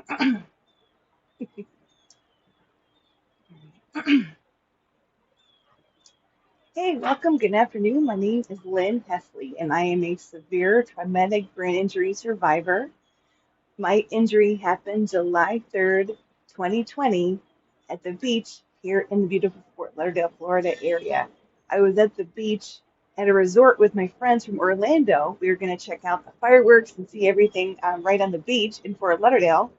Hey, welcome. Good afternoon. My name is Lynn Hesley, and I am a severe traumatic brain injury survivor. My injury happened July 3rd, 2020, at the beach here in the beautiful Fort Lauderdale, Florida area. I was at the beach at a resort with my friends from Orlando. We were going to check out the fireworks and see everything right on the beach in Fort Lauderdale.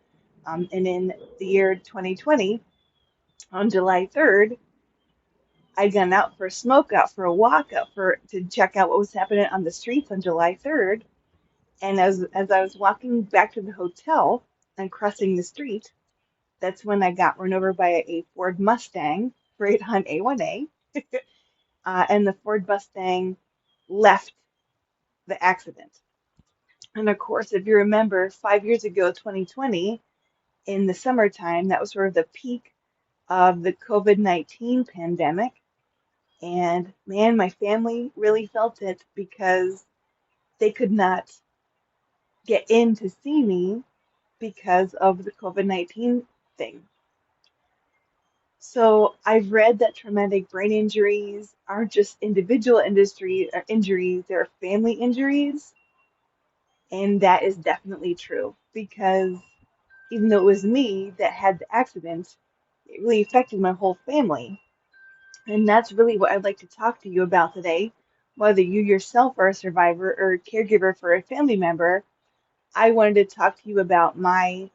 And in the year 2020, on July 3rd, I'd gone out for a smoke, out for a walk, out for to check out what was happening on the streets on July 3rd. And as I was walking back to the hotel and crossing the street, that's when I got run over by a Ford Mustang right on A1A. And the Ford Mustang left the accident. And of course, if you remember, 5 years ago, 2020, in the summertime, that was sort of the peak of the COVID-19 pandemic. And man, my family really felt it because they could not get in to see me because of the COVID-19 thing. So I've read that traumatic brain injuries aren't just individual injuries, they're family injuries. And that is definitely true because even though it was me that had the accident, it really affected my whole family. And that's really what I'd like to talk to you about today. Whether you yourself are a survivor or a caregiver for a family member, I wanted to talk to you about my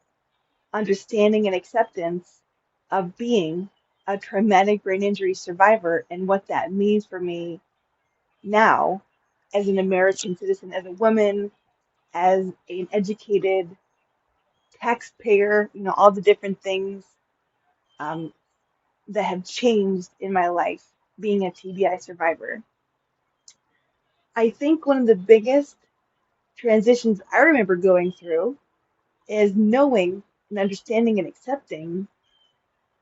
understanding and acceptance of being a traumatic brain injury survivor and what that means for me now as an American citizen, as a woman, as an educated taxpayer, all the different things um, that have changed in my life being a TBI survivor. I think one of the biggest transitions I remember going through is knowing and understanding and accepting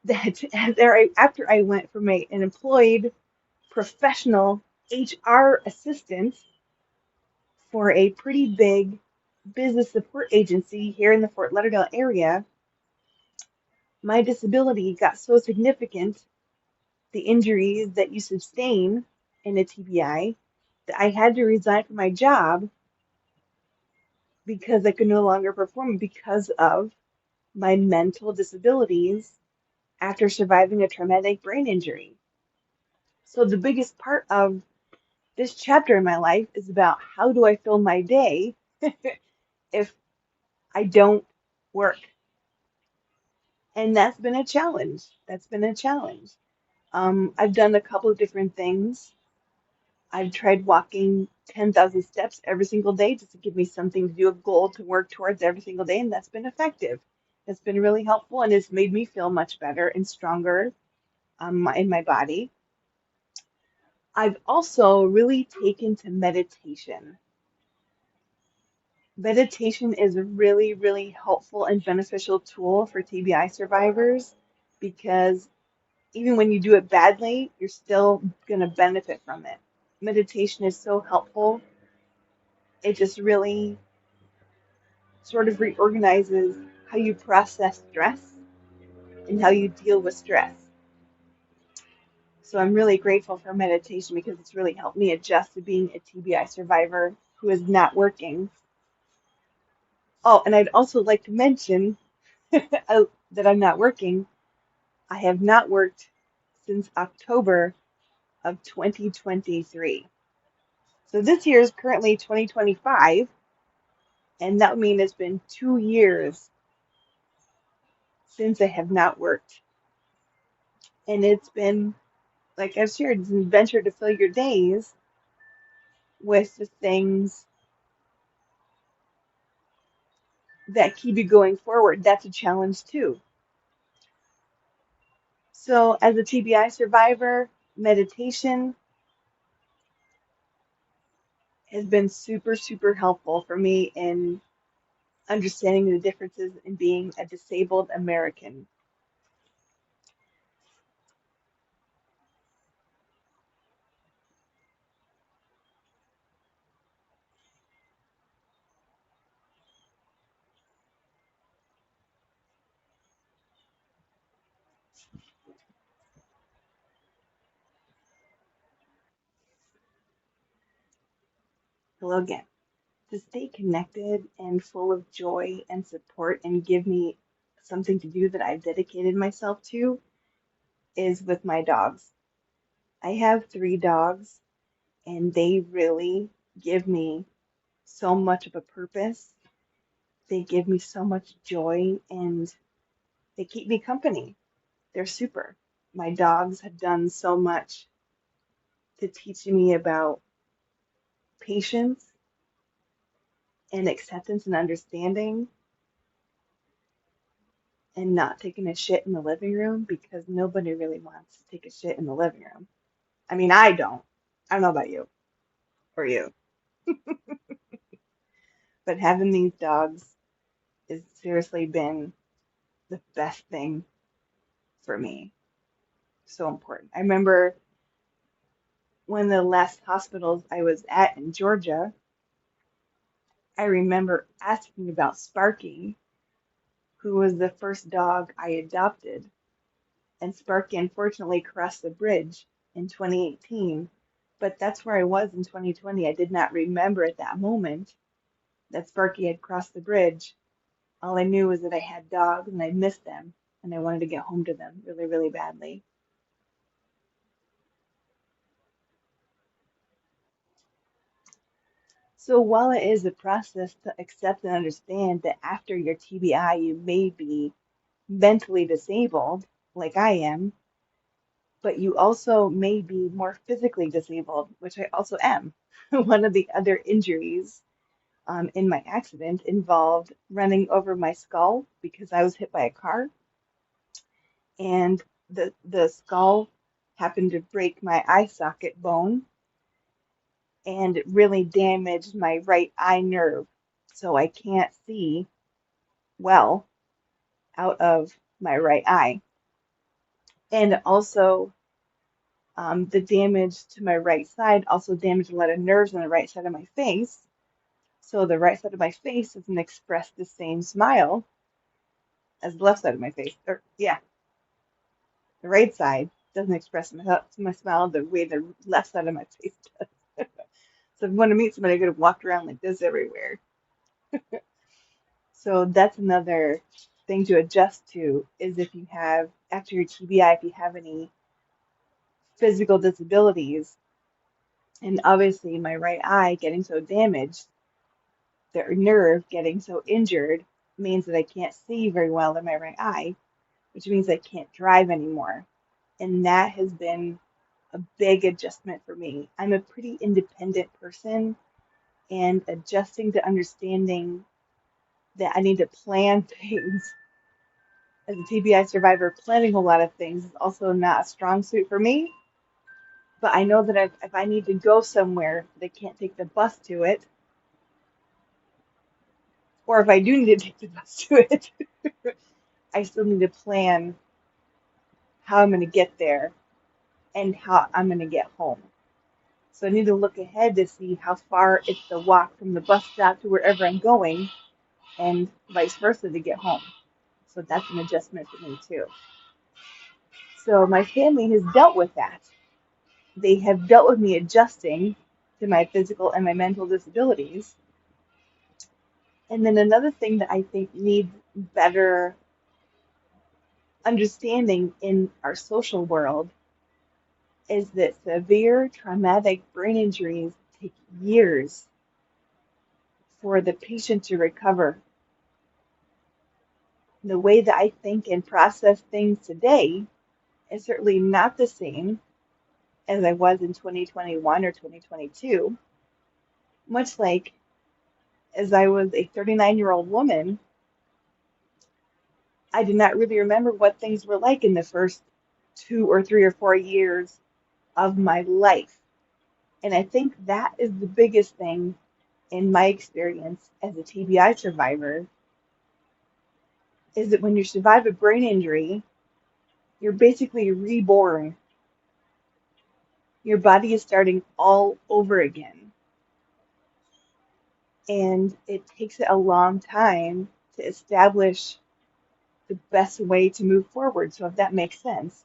that after I went from an employed professional HR assistant for a pretty big business support agency here in the Fort Lauderdale area, my disability got so significant, the injuries that you sustain in a TBI, that I had to resign from my job because I could no longer perform because of my mental disabilities after surviving a traumatic brain injury. So the biggest part of this chapter in my life is about how do I fill my day if I don't work. And that's been a challenge. That's been a challenge. I've done a couple of different things. I've tried walking 10,000 steps every single day just to give me something to do, a goal to work towards every single day, and that's been effective. It's been really helpful and it's made me feel much better and stronger in my body. I've also really taken to meditation. Meditation is a really, really helpful and beneficial tool for TBI survivors because even when you do it badly, you're still going to benefit from it. Meditation is so helpful. It just really sort of reorganizes how you process stress and how you deal with stress. So I'm really grateful for meditation because it's really helped me adjust to being a TBI survivor who is not working. Oh, and I'd also like to mention that I'm not working. I have not worked since October of 2023. So this year is currently 2025, and that would mean it's been 2 years since I have not worked. And it's been, like I've shared, it's an adventure to fill your days with the things that keep you going forward. That's a challenge too. So as a TBI survivor, meditation has been super, super helpful for me in understanding the differences in being a disabled American. Hello again. To stay connected and full of joy and support and give me something to do that I've dedicated myself to is with my dogs. I have 3 dogs, and they really give me so much of a purpose. They give me so much joy, and they keep me company. They're super. My dogs have done so much to teach me about patience and acceptance and understanding and not taking a shit in the living room because nobody really wants to take a shit in the living room. I mean, I don't. I don't know about you or you, but having these dogs has seriously been the best thing for me. So important. I remember one of the last hospitals I was at in Georgia, I remember asking about Sparky, who was the first dog I adopted. And Sparky unfortunately crossed the bridge in 2018. But that's where I was in 2020. I did not remember at that moment that Sparky had crossed the bridge. All I knew was that I had dogs and I missed them and I wanted to get home to them really, really badly. So while it is a process to accept and understand that after your TBI you may be mentally disabled, like I am, but you also may be more physically disabled, which I also am. One of the other injuries in my accident involved running over my skull because I was hit by a car, and the skull happened to break my eye socket bone, and it really damaged my right eye nerve, so I can't see well out of my right eye. And also, the damage to my right side also damaged a lot of nerves on the right side of my face. So the right side of my face doesn't express the same smile as the left side of my face. Or yeah, the right side doesn't express my smile the way the left side of my face does. So if you want to meet somebody, I could have walked around like this everywhere. So that's another thing to adjust to is if you have, after your TBI, if you have any physical disabilities, and obviously my right eye getting so damaged, the nerve getting so injured means that I can't see very well in my right eye, which means I can't drive anymore. And that has been a big adjustment for me. I'm a pretty independent person, and adjusting to understanding that I need to plan things as a TBI survivor, planning a lot of things is also not a strong suit for me. But I know that if I need to go somewhere that I can't take the bus to it, or if I do need to take the bus to it, I still need to plan how I'm going to get there and how I'm going to get home. So I need to look ahead to see how far it's the walk from the bus stop to wherever I'm going and vice versa to get home. So that's an adjustment for me too. So my family has dealt with that. They have dealt with me adjusting to my physical and my mental disabilities. And then another thing that I think needs better understanding in our social world is that severe traumatic brain injuries take years for the patient to recover. The way that I think and process things today is certainly not the same as I was in 2021 or 2022, much like as I was a 39-year-old woman, I did not really remember what things were like in the first 2 or 3 or 4 years of my life. And I think that is the biggest thing in my experience as a TBI survivor is that when you survive a brain injury, you're basically reborn. Your body is starting all over again. And it takes a long time to establish the best way to move forward. So if that makes sense,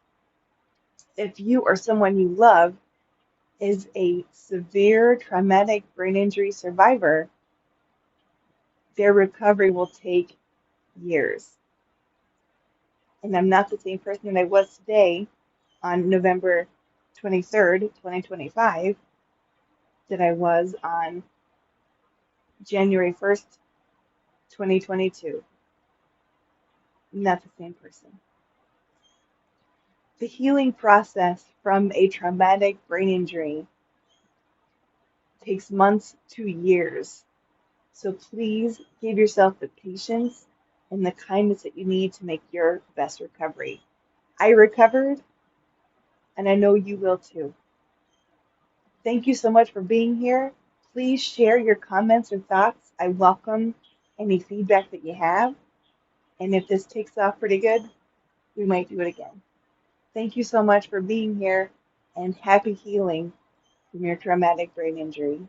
if you or someone you love is a severe traumatic brain injury survivor, their recovery will take years. And I'm not the same person that I was today on November 23rd, 2025, that I was on January 1st, 2022. I'm not the same person. The healing process from a traumatic brain injury takes months to years. So please give yourself the patience and the kindness that you need to make your best recovery. I recovered, and I know you will too. Thank you so much for being here. Please share your comments or thoughts. I welcome any feedback that you have. And if this takes off pretty good, we might do it again. Thank you so much for being here, and happy healing from your traumatic brain injury.